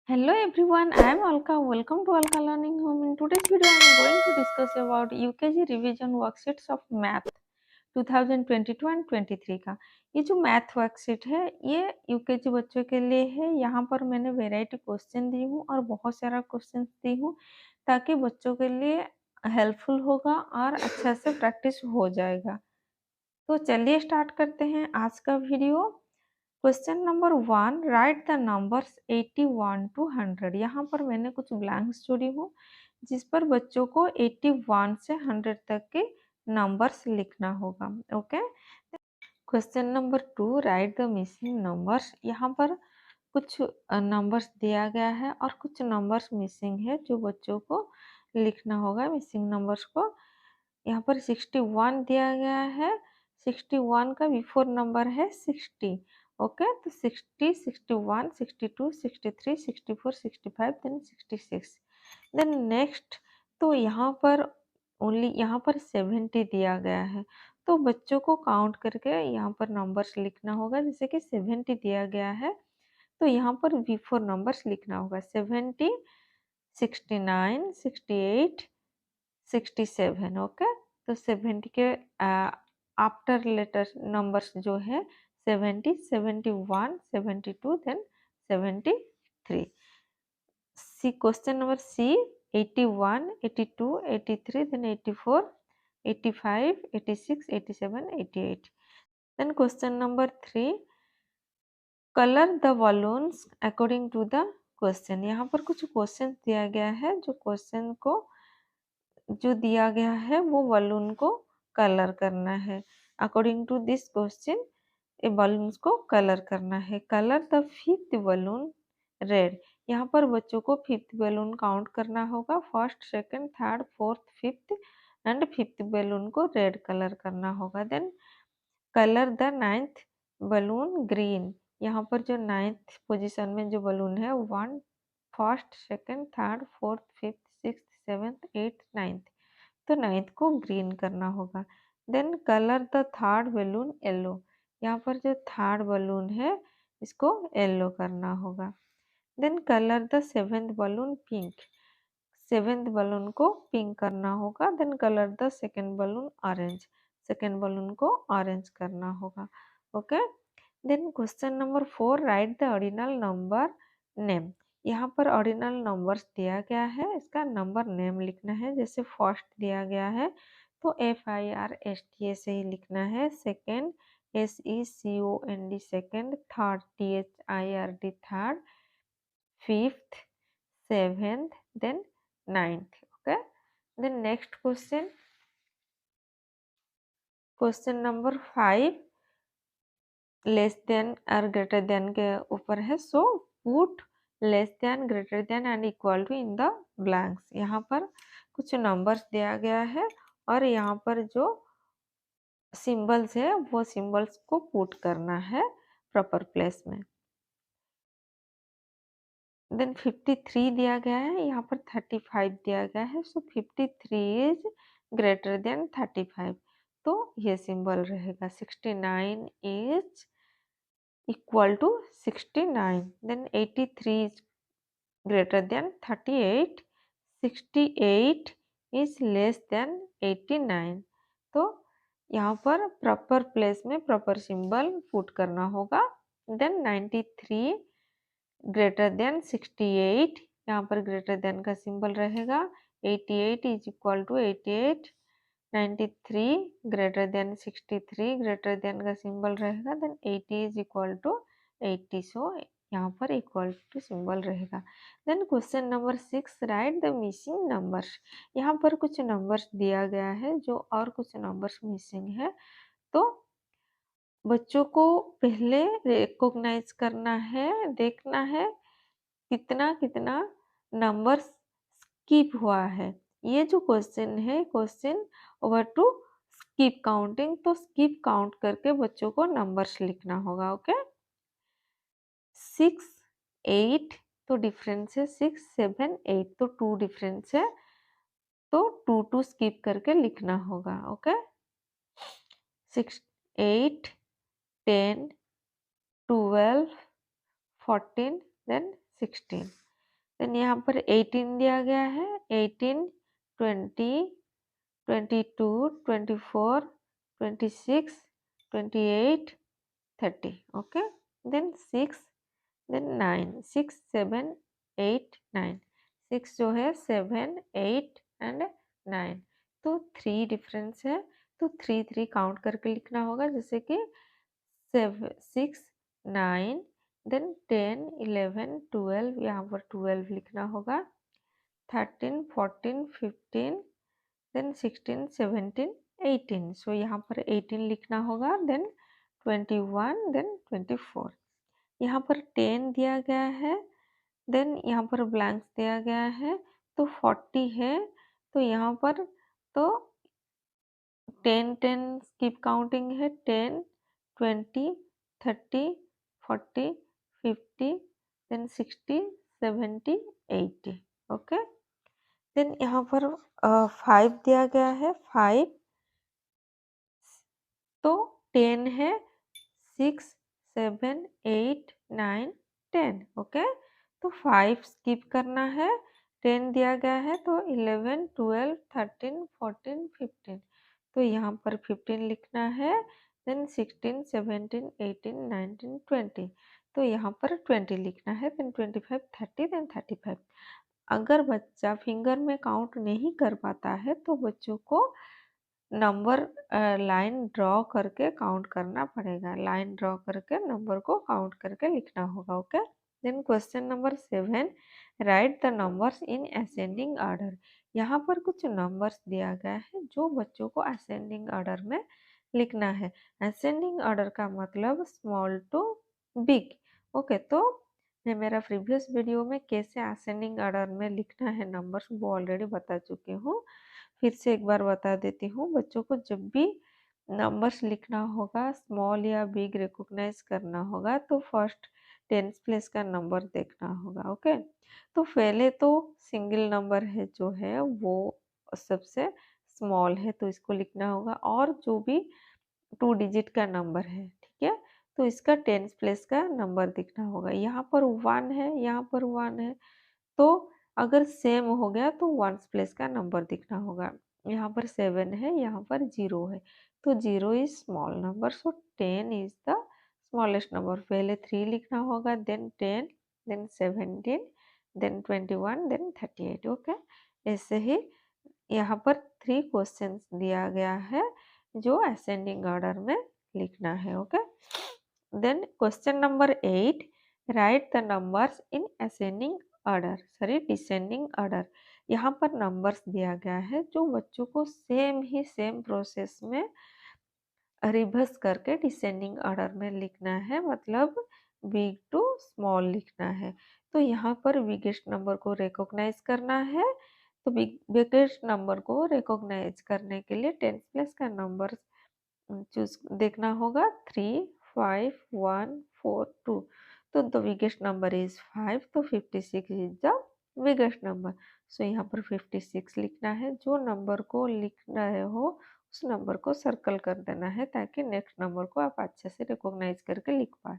Hello everyone, I am Alka. Welcome to Alka Learning Home. In today's video, I am going to discuss about UKG revision worksheets of math 2022 and 23 का। ये जो math worksheet है ये UKG बच्चों के लिए है। यहाँ पर मैंने वेराइटी क्वेश्चन दी हूँ और बहुत सारा क्वेश्चन दी हूँ ताकि बच्चों के लिए हेल्पफुल होगा और अच्छा से प्रैक्टिस हो जाएगा। तो चलिए स्टार्ट करते हैं आज का video. Question number 1, write the numbers 81 to 100। यहाँ पर मैंने कुछ ब्लैंक्स छोड़ी हूँ जिस पर बच्चों को 81 से 100 तक के नंबर्स लिखना होगा। Okay. Question number 2, right the missing numbers. यहाँ पर कुछ नंबर्स दिया गया है और कुछ नंबर्स मिसिंग है जो बच्चों को लिखना होगा मिसिंग नंबर्स को। यहाँ पर 61 दिया गया है। 61 का बिफोर नंबर है 60। ओके, तो 60, 61, 62, 63, 64, 65, देन 66। देन नेक्स्ट, तो यहाँ पर ओनली यहाँ पर 70 दिया गया है, तो बच्चों को काउंट करके यहाँ पर नंबर्स लिखना होगा। जैसे कि 70 दिया गया है तो यहाँ पर बिफोर नंबर्स लिखना होगा 70, 69, 68, 67। ओके, तो 70 के आफ्टर लेटर नंबर्स जो है 70, 71, 72, then 73। C question number C, 81, 82, 83, then 84, 85, 86, 87, 88। Then question number 3, colour the balloons according to the question. यहाँ पर कुछ क्वेश्चन दिया गया है, जो क्वेश्चन को जो दिया गया है वो बलून को कलर करना है। अकॉर्डिंग टू दिस क्वेश्चन ये बलून्स को कलर करना है। Colour the fifth balloon red. यहाँ पर बच्चों को फिफ्थ बलून काउंट करना होगा। First, second, third, fourth, fifth and fifth balloon को रेड कलर करना होगा। Then colour the ninth balloon green. यहाँ पर जो नाइन्थ पोजीशन में जो बलून है 1, first, second, third, fourth, fifth, sixth, seventh, eighth, ninth, तो नाइन्थ को ग्रीन करना होगा। Then colour the third balloon yellow. यहाँ पर जो थर्ड बलून है इसको येलो करना होगा। Then colour the seventh balloon pink. Seventh balloon को पिंक करना होगा। Then colour the second balloon orange. Second balloon को ऑरेंज करना होगा। Okay. Then question number 4, write the ordinal number name. यहाँ पर ऑर्डिनल नंबर्स दिया गया है, इसका नंबर नेम लिखना है। जैसे फर्स्ट दिया गया है तो FIRST से ही लिखना है। Second SECOND second, third THIRD third, fifth, seventh, then ninth. Okay. Then next question, question number 5, less than और ग्रेटर देन के ऊपर है। So put less than, greater than and equal to in the blanks. यहाँ पर कुछ numbers दिया गया है और यहाँ पर जो सिंबल्स है वो सिंबल्स को पुट करना है प्रॉपर प्लेस में। देन 53 दिया गया है, यहाँ पर 35 दिया गया है। सो 53 इज ग्रेटर देन 35, तो ये सिंबल रहेगा। 69 is equal to 69। Then 83 is greater than 38। 68 is less than 89, तो यहाँ पर प्रॉपर प्लेस में प्रॉपर सिंबल पुट करना होगा। देन 93 ग्रेटर देन 68, यहाँ पर ग्रेटर देन का सिंबल रहेगा। 88 is equal to 88। 93 greater than 63, greater than का सिंबल रहेगा। Then 80 is equal to 80, so यहाँ पर इक्वल टू सिंबल रहेगा। Then question number 6, write the missing numbers. यहाँ पर कुछ नंबर्स दिया गया है जो और कुछ नंबर्स मिसिंग है, तो बच्चों को पहले रिकॉग्नाइज करना है, देखना है कितना कितना नंबर स्किप हुआ है। ये जो क्वेश्चन है, question over to skip counting, तो स्किप काउंट करके बच्चों को नंबर्स लिखना होगा। ओके। 6, 8, तो डिफरेंस है 6, 7, 8, तो 2 डिफरेंस है, तो 2 स्किप करके लिखना होगा। ओके। 6, 8, 10, 12, 14, देन 16। देन यहाँ पर 18 दिया गया है, 18, 20, 22, 24, 26, 28, 30. Okay, then 6, then 9, 6, 7, 8, 9. 6 जो है 7, 8 एंड 9, तो 3 डिफरेंस है, तो 3 3 काउंट करके लिखना होगा, जैसे कि 6, 9, देन 10, 11, 12, यहाँ पर 12 लिखना होगा, 13, 14, 15, देन 16, 17, 18. सो यहाँ पर 18 लिखना होगा, देन 21, देन 24. यहाँ पर 10 दिया गया है, देन यहाँ पर ब्लैंक्स दिया गया है, तो 40 है, तो यहाँ पर तो 10 10 स्किप काउंटिंग है, 10, 20, 30, 40, 50, देन 60, 70, 80. ओके, देन यहाँ पर 5 दिया गया है, 5, तो 10 है, 6, 7, 8, 9, 10. ओके, तो 5 स्किप करना है, 10 दिया गया है, तो 11, 12, 13, 14, 15, तो यहाँ पर 15 लिखना है, देन 16, 17, 18, 19, 20, तो यहाँ पर 20 लिखना है, देन 25, 30, देन 35. अगर बच्चा फिंगर में काउंट नहीं कर पाता है, तो बच्चों को नंबर लाइन ड्रॉ करके काउंट करना पड़ेगा, लाइन ड्रॉ करके नंबर को काउंट करके लिखना होगा. Okay, then question number 7, write the numbers in ascending order. यहाँ पर कुछ नंबर्स दिया गया है जो बच्चों को असेंडिंग ऑर्डर में लिखना है. असेंडिंग ऑर्डर का मतलब स्मॉल टू बिग. ओके, तो मैं मेरा प्रीवियस वीडियो में कैसे असेंडिंग ऑर्डर में लिखना है नंबर्स वो ऑलरेडी बता चुकी हूँ, फिर से एक बार बता देती हूँ. बच्चों को जब भी नंबर्स लिखना होगा, स्मॉल या बिग रिकॉग्नाइज करना होगा, तो फर्स्ट टेंस प्लेस का नंबर देखना होगा. ओके, तो पहले तो सिंगल नंबर है जो है वो सबसे स्मॉल है, तो इसको लिखना होगा, और जो भी 2 डिजिट का नंबर है, ठीक है, तो इसका टेंस प्लेस का नंबर दिखना होगा. यहाँ पर 1 है, यहाँ पर 1 है, तो अगर सेम हो गया तो वंस प्लेस का नंबर दिखना होगा. यहाँ पर 7 है, यहाँ पर 0 है, तो 0 is small number, so 10 is the smallest number. पहले 3 लिखना होगा, then 10, then 17, then 21, then 38. Okay, ऐसे ही यहाँ पर 3 क्वेश्चंस दिया गया है जो असेंडिंग ऑर्डर में लिखना है. Okay, then question number 8, write the numbers in ascending order, sorry descending order. यहाँ पर नंबर्स दिया गया है जो बच्चों को सेम प्रोसेस में रिवर्स करके डिसेंडिंग ऑर्डर में लिखना है, मतलब बिग टू स्मॉल लिखना है. तो यहाँ पर बिगेस्ट नंबर को रिकॉग्नाइज करना है, तो बिगेस्ट नंबर को रिकॉग्नाइज करने के लिए टेंस प्लेस का नंबर चूज देखना होगा, 3, 5, 1, 4, 2. तो द बिगेस्ट नंबर इज 5, तो 56 इज द बिगेस्ट नंबर. सो यहाँ पर 56 लिखना है. जो नंबर को लिख रहे हो उस नंबर को सर्कल कर देना है, ताकि नेक्स्ट नंबर को आप अच्छे से रिकॉग्नाइज करके लिख पाए.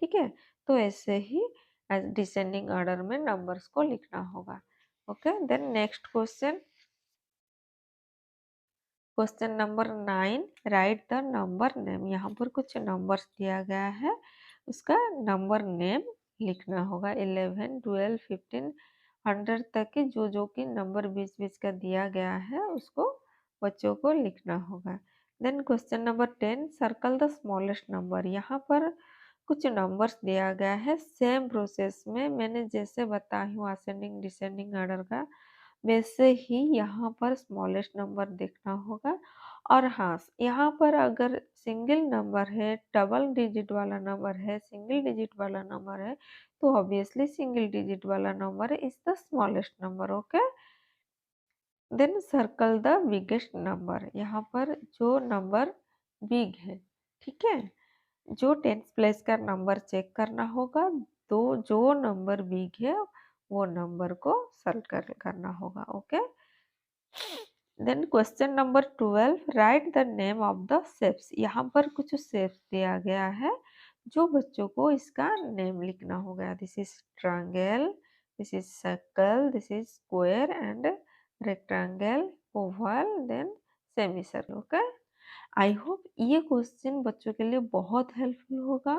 ठीक है, तो ऐसे ही डिसेंडिंग ऑर्डर में नंबर्स को लिखना होगा. Okay, then next question, question number 9, write the number name. यहाँ पर कुछ नंबर्स दिया गया है, उसका नंबर नेम लिखना होगा. 11, 12, 15, 100 तक के जो कि नंबर बीच बीच का दिया गया है उसको बच्चों को लिखना होगा. Then question number 10, circle the smallest number. यहाँ पर कुछ नंबर्स दिया गया है सेम प्रोसेस में, मैंने जैसे बताई हूँ असेंडिंग डिसेंडिंग ऑर्डर का, वैसे ही यहाँ पर स्मॉलेस्ट नंबर देखना होगा. और हाँ, यहाँ पर अगर सिंगल नंबर है, डबल डिजिट वाला नंबर है, सिंगल डिजिट वाला नंबर है, तो ऑब्वियसली सिंगल डिजिट वाला number is the smallest number. Okay, then circle the biggest number. यहाँ पर जो नंबर बिग है, ठीक है, जो टेंथ प्लेस का नंबर चेक करना होगा, तो जो नंबर बिग है वो नंबर को सर्कल करना होगा. Okay, then question number 12, write the name of the shapes. यहाँ पर कुछ शेप्स दिया गया है जो बच्चों को इसका नेम लिखना होगा. This is triangle, this is circle, this is square and rectangle, oval, then semicircle. Okay, I hope ये क्वेश्चन बच्चों के लिए बहुत हेल्पफुल होगा।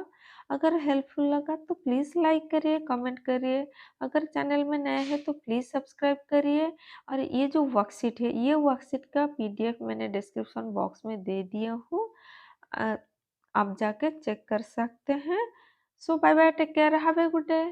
अगर हेल्पफुल लगा तो प्लीज़ लाइक करिए, कमेंट करिए। अगर चैनल में नए हैं तो प्लीज़ सब्सक्राइब करिए। और ये जो वर्कशीट है, ये वर्कशीट का पीडीएफ मैंने डिस्क्रिप्शन बॉक्स में दे दिया हूँ, आप जाके चेक कर सकते हैं। So bye bye, take care, have a good day.